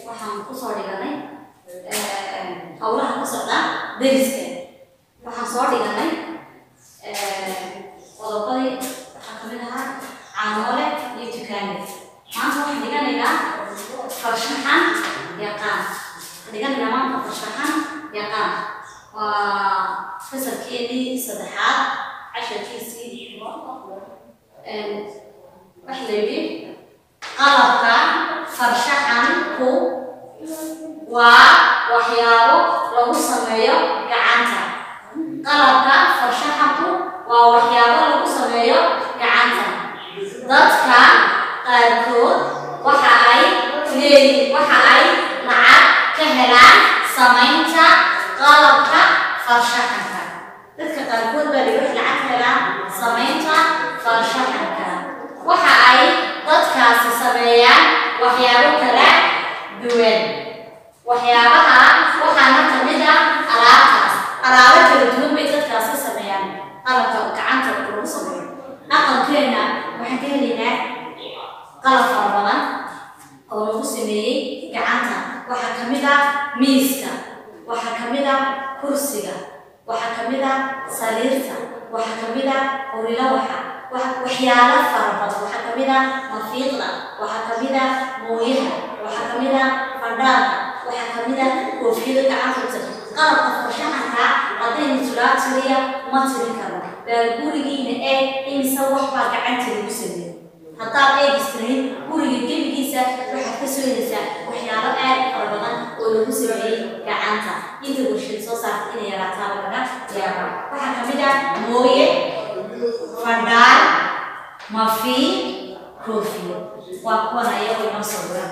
waxaan ku soo dhiganay hawlaha ka socda deriska waxaan soo dhiganay qodobadii waxaa kamid ahaa caanoole iyo dukaane maanta waxaan dhiganaynaa farshaxan yaqaan maanta farshaxan yaqaan waa fasalkeedii saddexaad casharkiisii wax la yidhi qalabka farshaxanku waa waxyaabo lagu sameeyo gacanta qalabka farshaxanku waa waxyaabo lagu sameeyo gacanta dadka qaarkood waxa ay lacag ka helaan samaynta qalabka farshaxanka dadka qaarkood baa lacag ka helaan samaynta farshaxanka waxa ay dadkaasi sameeyaan waxyaabo kala duwan waxyaabaha waxaana kamid ah alaabo kala duwan bay dadkaasi sameeyaan qalabka gacanta lagu sameeyo aqalkeena waxaan ka helaynaa qalab fara badan oo lagu sameeyey gacanta waxaa kamid ah miiska waxaa kamid ah kursiga waxaa kamid ah sariirta waxaa kamid ah horilawaxa waxyaalo fara badan waxaa kamid ah mafiiqda waxaa kamid ah mooyaha waxaa kamid ah fadhaanka waxaa kamid ah koofiyada gacanta qalabka farshaxanka haddaynu tulaa tiriya ma tiri karno baa gurigiina imise waxbaa gacanta lagu sameeyo haddaad eegistanin guriga gebigiisa waxaad ka soo helaysaa waxyaalo aad fara badan oo lagu sameeyey gacanta inta warshad soo saarta inay yaraataa laga yaaba waxaa kamid ah mooye fadhaan mafiiq koofiyo waa kuwan ayagoo inoo sawiran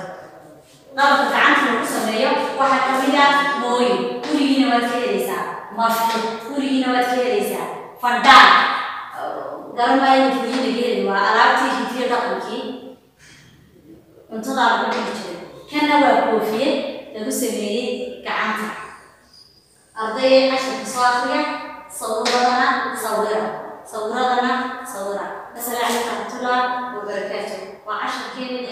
qalabka gacanta lagu sameeyo waxaa kamid ah mooye gurigiina waad ka helaysaa mafiiq gurigiina waad ka helaysaa fadhaan garamaayada guriyada geeli waa alaabtii hidiyo dhaqankii cuntada lagu cuni jiray kana waa koofiyad lagu sameeyey gacanta ardayga casharka soo akhriya sawiradana sawira السلام عليكم ورحمة الله وبركاته وعشر كلمة